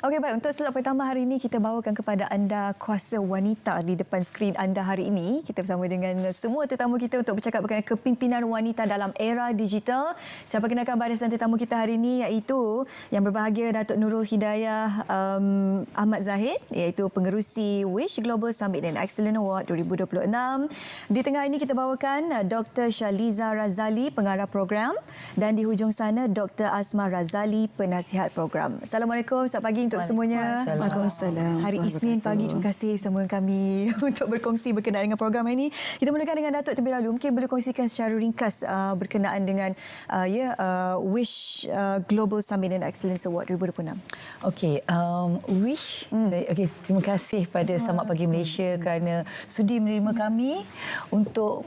Okey, baik. Untuk slot pertama hari ini, kita bawakan kepada anda kuasa wanita di depan skrin anda hari ini. Kita bersama dengan semua tetamu kita untuk bercakap mengenai kepimpinan wanita dalam era digital. Saya perkenalkan barisan tetamu kita hari ini iaitu yang berbahagia Datuk Nurul Hidayah Ahmad Zahid, iaitu pengerusi Wish Global Summit and Excellence Award 2026. Di tengah ini kita bawakan Dr. Shaliza Razali, pengarah program, dan di hujung sana Dr. Asma Razali, penasihat program. Assalamualaikum, selamat pagi untuk semuanya. Waalaikumsalam. Hari Isnin pagi, terima kasih bersama kami untuk berkongsi berkenaan dengan program ini. Kita mulakan dengan Datuk terlebih dahulu. Mungkin boleh kongsikan secara ringkas berkenaan dengan Wish Global Summit and Excellence Award 2026. Okey, Wish. Terima kasih pada Selamat Pagi Malaysia kerana sudi menerima kami untuk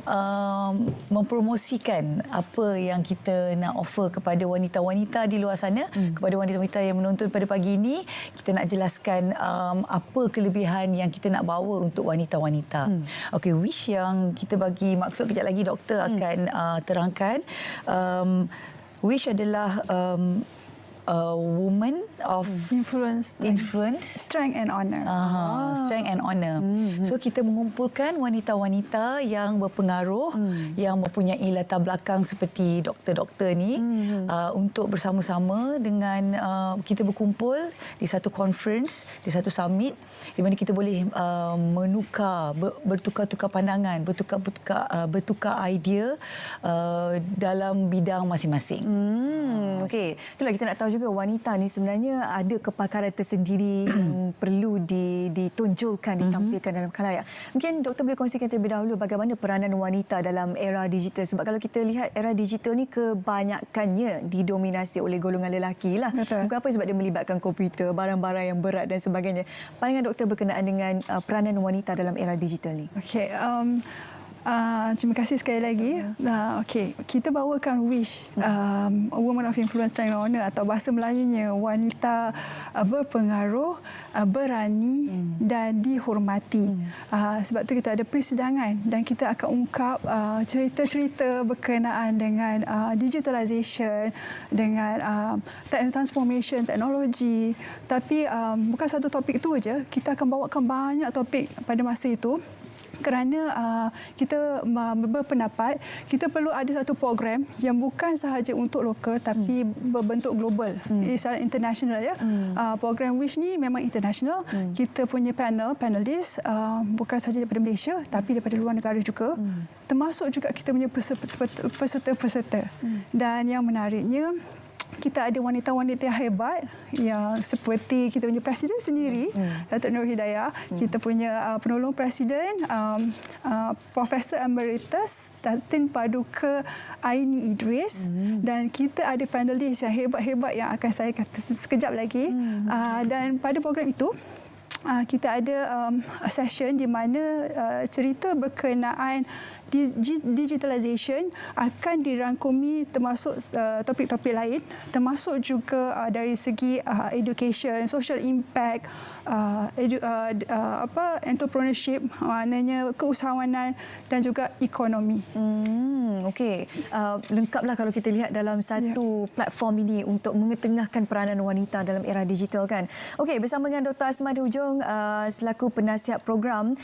mempromosikan apa yang kita nak offer kepada wanita-wanita di luar sana, kepada wanita-wanita yang menonton pada pagi ini. Kita nak jelaskan apa kelebihan yang kita nak bawa untuk wanita-wanita. Okey, Wish yang kita bagi maksud kejap lagi doktor akan terangkan. Wish adalah woman of influence, strength and honor. Strength and honor. So kita mengumpulkan wanita-wanita yang berpengaruh, yang mempunyai latar belakang seperti doktor-doktor ni, untuk bersama-sama dengan kita berkumpul di satu conference, di satu summit di mana kita boleh menukar, bertukar-tukar pandangan, bertukar idea dalam bidang masing-masing. Okey, itulah kita nak tahu juga wanita ni sebenarnya ada kepakaran tersendiri yang perlu ditonjolkan, ditampilkan dalam khalayak. Mungkin doktor boleh kongsikan terlebih dahulu bagaimana peranan wanita dalam era digital, sebab kalau kita lihat era digital ni kebanyakannya didominasi oleh golongan lelaki lah. Betul. Bukan apa sebab dia melibatkan komputer, barang-barang yang berat dan sebagainya. Pandangan doktor berkenaan dengan peranan wanita dalam era digital ni. Okey, terima kasih sekali lagi. Okey, kita bawakan Wish, a woman of influence, strength and honor, atau bahasa Melayunya wanita berpengaruh, berani dan dihormati. Sebab tu kita ada persidangan dan kita akan ungkap cerita-cerita berkenaan dengan digitalization, dengan transformation teknologi. Tapi bukan satu topik tu aja, kita akan bawakan banyak topik pada masa itu. Kerana kita berpendapat kita perlu ada satu program yang bukan sahaja untuk lokal tapi berbentuk global, international ya. Program Wish ni memang international. Kita punya panelis bukan sahaja daripada Malaysia tapi daripada luar negara juga. Termasuk juga kita punya peserta-peserta. Dan yang menariknya, kita ada wanita-wanita yang hebat yang seperti kita punya Presiden sendiri, Datuk Nurul Hidayah, kita punya penolong Presiden, Profesor Emeritus Datin Paduka Aini Idris, dan kita ada panelis yang hebat-hebat yang akan saya kata sekejap lagi. Dan pada program itu, kita ada session di mana cerita berkenaan digitalization akan dirangkumi, termasuk topik-topik lain, termasuk juga dari segi education, social impact, entrepreneurship, maknanya keusahawanan dan juga ekonomi. Okey, lengkaplah kalau kita lihat dalam satu platform ini untuk mengetengahkan peranan wanita dalam era digital kan. Okey, bersama dengan Dr. Asma di hujung selaku penasihat program,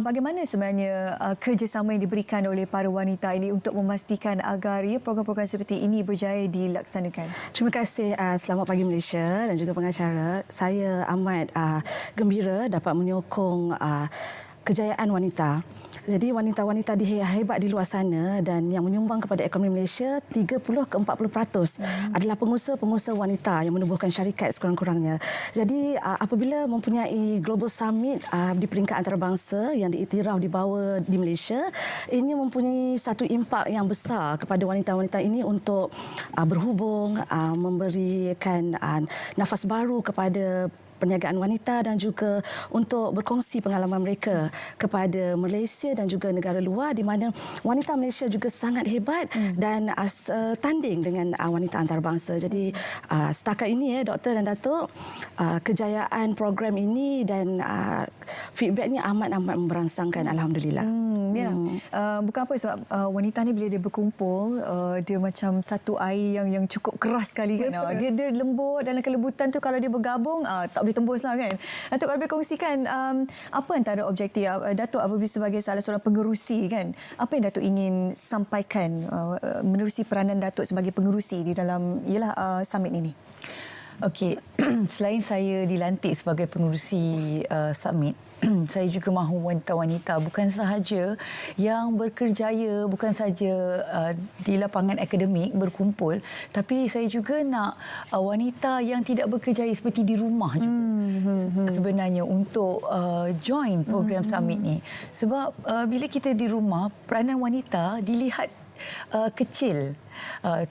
bagaimana sebenarnya kerjasama yang diberikan oleh para wanita ini untuk memastikan agar program-program seperti ini berjaya dilaksanakan? Terima kasih. Selamat pagi Malaysia dan juga pengacara. Saya amat gembira dapat menyokong kejayaan wanita. Jadi wanita-wanita hebat di luar sana dan yang menyumbang kepada ekonomi Malaysia 30 ke 40% adalah pengusaha-pengusaha wanita yang menubuhkan syarikat sekurang-kurangnya. Jadi apabila mempunyai Global Summit di peringkat antarabangsa yang diiktiraf dibawa di Malaysia, ini mempunyai satu impak yang besar kepada wanita-wanita ini untuk berhubung, memberikan nafas baru kepada perniagaan wanita dan juga untuk berkongsi pengalaman mereka kepada Malaysia dan juga negara luar, di mana wanita Malaysia juga sangat hebat dan tanding dengan wanita antarabangsa. Jadi setakat ini Doktor dan Datuk, kejayaan program ini dan feedbacknya amat-amat memberangsangkan, alhamdulillah. Bukan apa sebab wanita ni bila dia berkumpul, dia macam satu air yang cukup keras sekali kan. Dia lembut, dalam kelembutan tu kalau dia bergabung tak boleh boleh tembus lah kan. Datuk, kalau boleh kongsikan apa antara objektif Datuk apabila sebagai salah seorang pengerusi kan, apa yang Datuk ingin sampaikan menerusi peranan Datuk sebagai pengerusi di dalam summit ini? Okey, selain saya dilantik sebagai pengerusi summit, saya juga mahu wanita-wanita bukan sahaja yang berkerjaya, bukan sahaja di lapangan akademik berkumpul, tapi saya juga nak wanita yang tidak berkerjaya seperti di rumah juga sebenarnya untuk join program summit ni. Sebab bila kita di rumah, peranan wanita dilihat kecil.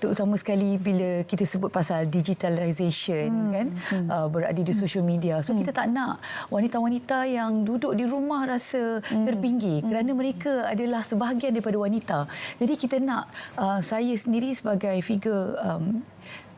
Terutama sekali bila kita sebut pasal digitalization kan, berada di social media. So kita tak nak wanita-wanita yang duduk di rumah rasa terpinggir kerana mereka adalah sebahagian daripada wanita. Jadi kita nak saya sendiri sebagai figure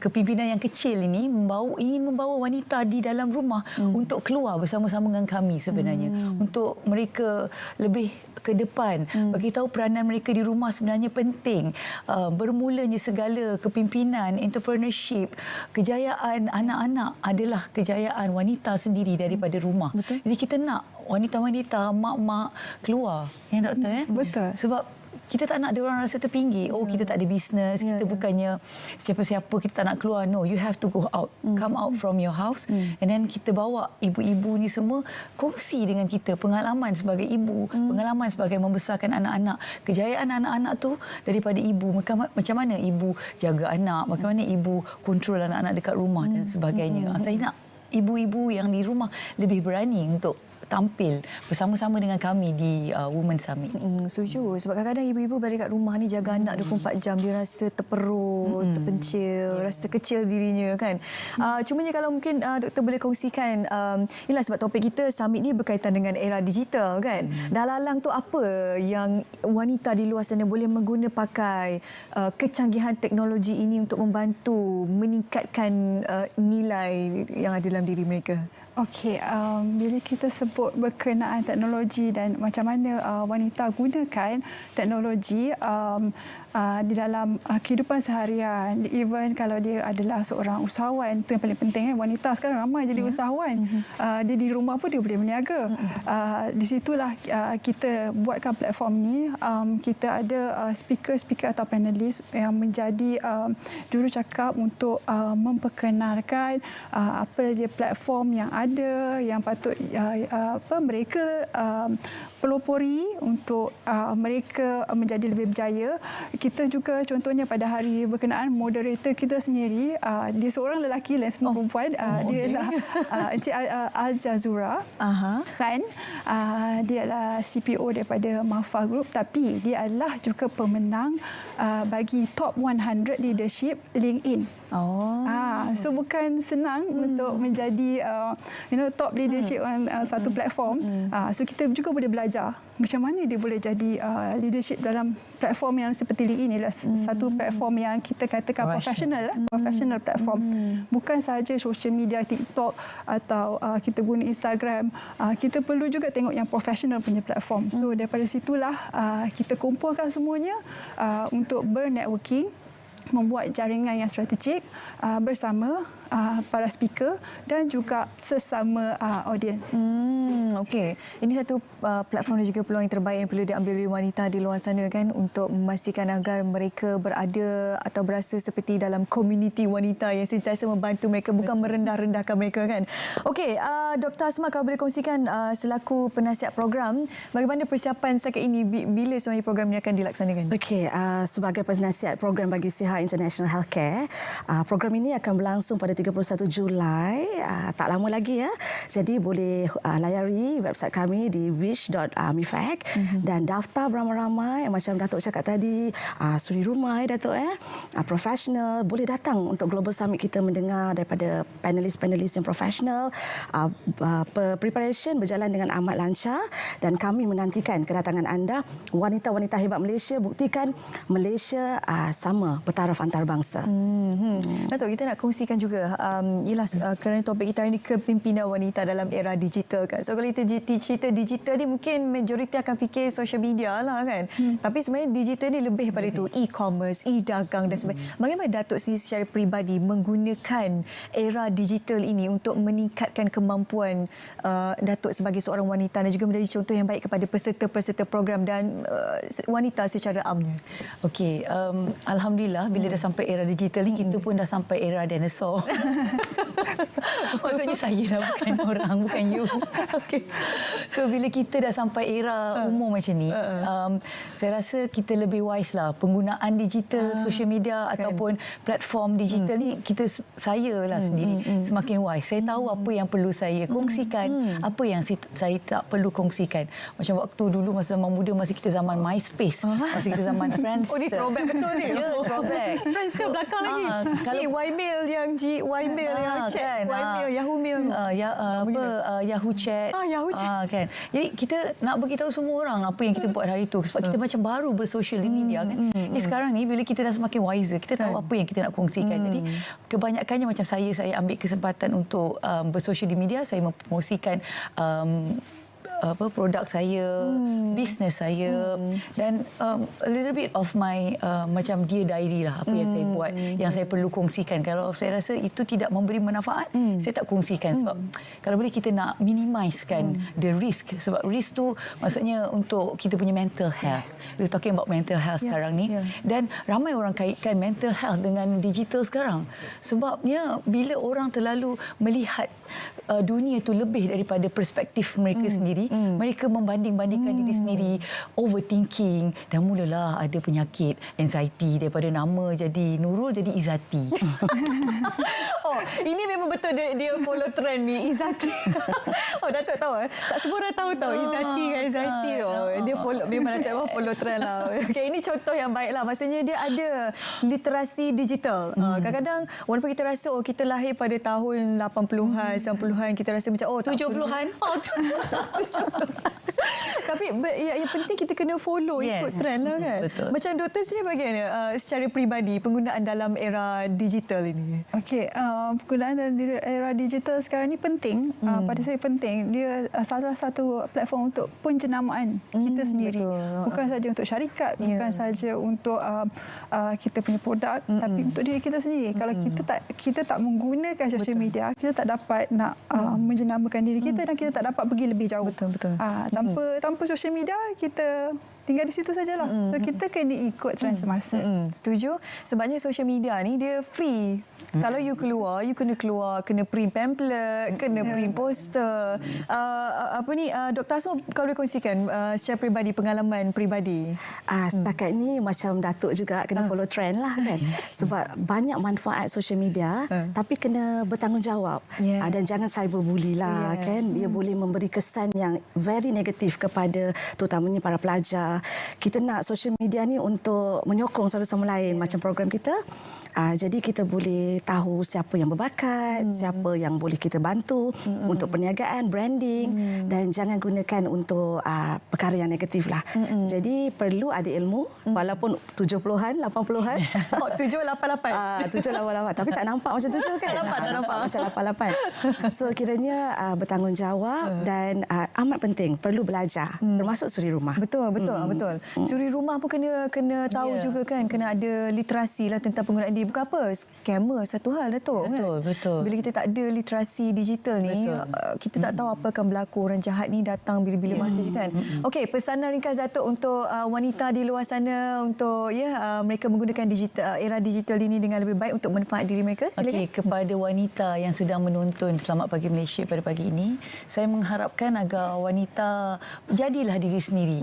kepimpinan yang kecil ini ingin membawa wanita di dalam rumah untuk keluar bersama-sama dengan kami sebenarnya, untuk mereka lebih ke depan, bagi tahu peranan mereka di rumah sebenarnya penting. Bermulanya segala kepimpinan, entrepreneurship, kejayaan anak-anak adalah kejayaan wanita sendiri daripada rumah. Betul. Jadi kita nak wanita-wanita, mak-mak keluar. Ya, Doktor? Betul. Sebab kita tak nak dia orang rasa terpinggir. Oh, kita tak ada bisnes, kita bukannya siapa-siapa, kita tak nak keluar. No, you have to go out. Come out from your house. And then kita bawa ibu-ibu ni semua kongsi dengan kita pengalaman sebagai ibu, pengalaman sebagai membesarkan anak-anak. Kejayaan anak-anak tu daripada ibu. Macam mana ibu jaga anak, bagaimana ibu kontrol anak-anak dekat rumah dan sebagainya. Saya nak ibu-ibu yang di rumah lebih berani untuk tampil bersama-sama dengan kami di Women Summit. Setuju. Sebab kadang-kadang ibu-ibu berada kat rumah ni jaga anak 24 jam, dia rasa terperut, terpencil, rasa kecil dirinya kan. Cumanya kalau mungkin doktor boleh kongsikan, inilah sebab topik kita summit ni berkaitan dengan era digital kan. Dah lalang tu apa yang wanita di luar sana boleh pakai kecanggihan teknologi ini untuk membantu meningkatkan nilai yang ada dalam diri mereka? Okey, bila kita sebut berkenaan teknologi dan macam mana wanita gunakan teknologi di dalam kehidupan seharian, even kalau dia adalah seorang usahawan, itu yang paling penting. Wanita sekarang ramai jadi usahawan. Dia di rumah pun dia boleh berniaga. Di situlah kita buatkan platform ni. Kita ada speaker-speaker atau panelis yang menjadi jurucakap untuk memperkenalkan apa dia platform yang ada yang patut mereka pelopori untuk mereka menjadi lebih berjaya. Kita juga contohnya pada hari berkenaan moderator kita sendiri, dia seorang lelaki lain semua perempuan. Dia adalah Encik Al-Jazura Khan. Dia adalah CPO daripada Mafa Group, tapi dia adalah juga pemenang bagi Top 100 Leadership LinkedIn. So bukan senang untuk menjadi top leadership satu platform. So kita juga boleh belajar macam mana dia boleh jadi leadership dalam platform yang seperti ini. Adalah satu platform yang kita katakan professional platform. Bukan sahaja social media, TikTok atau kita guna Instagram. Kita perlu juga tengok yang professional punya platform. So daripada situlah kita kumpulkan semuanya untuk bernetworking, membuat jaringan yang strategik bersama para speaker dan juga sesama audiens. Okey. Ini satu platform dan juga peluang yang terbaik yang perlu diambil oleh wanita di luar sana kan, untuk memastikan agar mereka berada atau berasa seperti dalam komuniti wanita yang sentiasa membantu mereka, bukan merendah-rendahkan mereka kan. Okey, Dr. Asma, kalau boleh kongsikan selaku penasihat program, bagaimana persiapan setakat ini, bila sebenarnya program ini akan dilaksanakan? Okey, sebagai penasihat program bagi Siha International Healthcare, program ini akan berlangsung pada 31 Julai, tak lama lagi ya. Jadi boleh layari website kami di wish.mifak dan daftar beramai-ramai macam Datuk cakap tadi, suri rumah Datuk profesional boleh datang untuk Global Summit kita mendengar daripada panelis-panelis yang profesional. Preparation berjalan dengan amat lancar dan kami menantikan kedatangan anda, wanita-wanita hebat Malaysia. Buktikan Malaysia sama bertaraf antarabangsa. Datuk, kita nak kongsikan juga kerana topik kita hari ini kepimpinan wanita dalam era digital kan. So kalau kita cerita digital ni mungkin majoriti akan fikir social media lah kan. Tapi sebenarnya digital ni lebih daripada itu, e-commerce, e-dagang dan sebagainya. Bagaimana Datuk sendiri secara peribadi menggunakan era digital ini untuk meningkatkan kemampuan Datuk sebagai seorang wanita dan juga menjadi contoh yang baik kepada peserta-peserta program dan wanita secara amnya? Okey, alhamdulillah bila dah sampai era digital ni, kita pun dah sampai era dinosaur. Maksudnya saya dah bukan orang, bukan you. Okey. So bila kita dah sampai era umur macam ni, saya rasa kita lebih wise lah penggunaan digital, social media ataupun platform digital ni, saya lah sendiri semakin wise. Saya tahu apa yang perlu saya kongsikan, apa yang saya tak perlu kongsikan. Macam waktu dulu masa zaman muda, masa kita zaman MySpace, masa kita zaman Friendster. Oh, ni throwback betul ni. Ya, throwback. Friendster belakang lagi. Ni Ymail yang Ymail yang chat, kan, Ymail, Yahoo Mail. Yahoo Chat. Yahoo Chat. Kan. Jadi kita nak beritahu semua orang apa yang kita buat hari itu sebab kita macam baru bersosial media kan. Jadi sekarang ni bila kita dah semakin wiser, kita tahu apa yang kita nak kongsikan. Jadi kebanyakannya macam saya ambil kesempatan untuk bersosial media, saya mempromosikan produk saya, bisnes saya dan a little bit of my macam dear diary lah, apa yang saya buat, yang saya perlu kongsikan. Kalau saya rasa itu tidak memberi manfaat, saya tak kongsikan sebab kalau boleh kita nak minimizekan the risk, sebab risk tu maksudnya untuk kita punya mental health. We're talking about mental health sekarang ni dan ramai orang kaitkan mental health dengan digital sekarang. Sebabnya bila orang terlalu melihat dunia itu lebih daripada perspektif mereka sendiri, mereka membanding-bandingkan diri sendiri, overthinking dan mulalah ada penyakit anxiety daripada nama jadi Nurul jadi Izzati. Oh, ini memang betul dia follow trend ni, Izzati. Oh, Datuk tahu tak semua orang tahu Izzati kan, Izzati. Oh, dia follow, memang Datuk memang follow trend lah. Okey, ini contoh yang baik lah. Maksudnya dia ada literasi digital. Kadang-kadang walaupun kita rasa kita lahir pada tahun 80-an, 90-an, kita rasa macam 70-an. Oh, 70-an. Tapi yang penting kita kena follow, ikut trend lah kan. Betul. Macam doktor sendiri bagaimana secara peribadi penggunaan dalam era digital ini? Okey, penggunaan dalam era digital sekarang ni penting. Pada saya penting. Dia salah satu platform untuk penjenamaan kita sendiri. Betul. Bukan saja untuk syarikat, bukan saja untuk kita punya produk, tapi untuk diri kita sendiri. Kalau kita tak menggunakan social media, kita tak dapat nak menjenamakan diri kita dan kita tak dapat pergi lebih jauh. Betul. Tanpa social media, kita tinggal di situ sajalah. So kita kena ikut trend semasa. Setuju. Sebabnya social media ni dia free. Kalau you keluar, you kena print pamphlet, kena print poster. Dr. Asma, kau boleh kongsikan secara peribadi, pengalaman peribadi? Setakat ni macam Datuk juga kena follow trend lah kan. Sebab banyak manfaat social media, tapi kena bertanggungjawab. Dan jangan cyberbully lah kan. Dia boleh memberi kesan yang very negatif kepada terutamanya para pelajar. Kita nak social media ni untuk menyokong satu sama lain macam program kita. Jadi kita boleh tahu siapa yang berbakat, siapa yang boleh kita bantu untuk perniagaan, branding dan jangan gunakan untuk perkara yang negatif lah. Jadi perlu ada ilmu walaupun 70-an, 80-an. 788. 788 tapi tak nampak macam 7 kan? Tak nampak macam 88. So kiranya bertanggungjawab dan amat penting perlu belajar termasuk suri rumah. Betul. Suri rumah pun kena tahu juga kan, kena ada literasi lah tentang penggunaan dia. Bukan apa, scammer satu hal Datuk kan. Betul. Bila kita tak ada literasi digital ni, kita tak tahu apa akan berlaku. Orang jahat ni datang bila-bila masa je kan. Okey, pesanan ringkas Datuk untuk wanita di luar sana untuk mereka menggunakan era digital ini dengan lebih baik untuk manfaat diri mereka. Silakan. Okey, kepada wanita yang sedang menonton Selamat Pagi Malaysia pada pagi ini, saya mengharapkan agar wanita jadilah diri sendiri.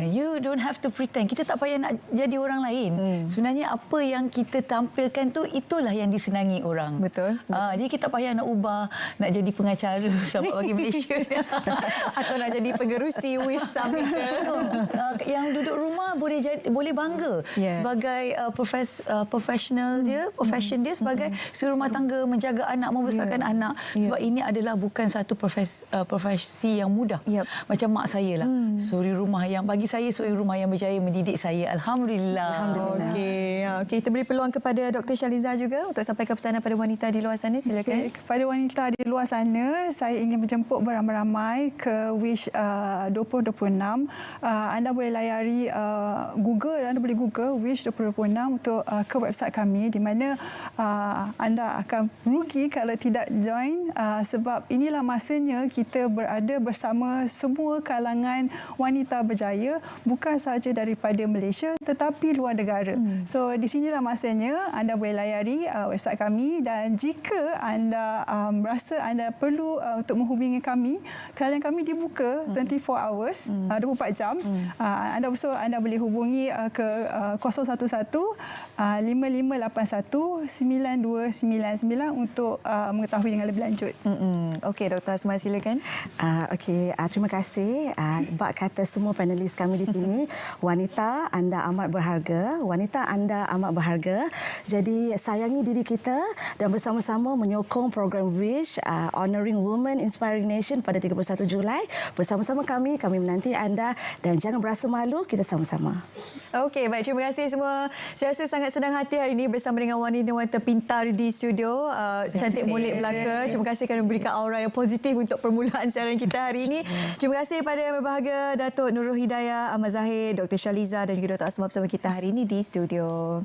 You don't have to pretend. Kita tak payah nak jadi orang lain. Sebenarnya apa yang kita tampilkan tu, itulah yang disenangi orang. Betul. Jadi kita tak payah nak ubah, nak jadi pengacara Selamat Pagi Malaysia. Atau nak jadi pengerusi Wish Summit. Yang duduk rumah boleh bangga sebagai profession dia sebagai suri rumah tangga, menjaga anak, membesarkan anak. Sebab ini adalah bukan satu profesi yang mudah. Macam mak saya lah. Suri rumah yang bagi saya suri rumah yang berjaya mendidik saya. Alhamdulillah. Okey, kita beri peluang kepada Dr. Shaliza juga untuk sampaikan pesanan pada wanita di luar sana. Silakan. Kepada wanita di luar sana, saya ingin menjemput beramai-ramai ke Wish 2026. Anda boleh layari Google, anda boleh Google Wish 2026 untuk ke website kami, di mana anda akan rugi kalau tidak join, sebab inilah masanya kita berada bersama semua kalangan wanita berjaya, bukan sahaja daripada Malaysia tetapi luar negara. So di sinilah masanya anda boleh layari website kami, dan jika anda rasa anda perlu untuk menghubungi kami, talian kami dibuka 24 hours, 24 jam. Anda boleh hubungi ke 011 5581 9299 untuk mengetahui dengan lebih lanjut. Okey, Dr. Asma, silakan. Terima kasih. Bak kata semua panelis kami di sini, wanita anda amat berharga, wanita anda amat berharga. Jadi sayangi diri kita dan bersama-sama menyokong program Wish Honouring Women Inspiring Nation pada 31 Julai. Bersama-sama kami menanti anda, dan jangan berasa malu, kita sama-sama. Okey, baik. Terima kasih semua. Saya rasa sangat senang hati hari ini bersama dengan wanita-wanita pintar di studio. Cantik molek belaka. Terima kasih kerana memberikan aura yang positif untuk permulaan siaran kita hari ini. Terima kasih kepada yang berbahagia Datuk Nurul Hidayah, Ahmad Zahid, Dr. Shaliza dan juga Dr. Asma bersama kita hari ini di studio.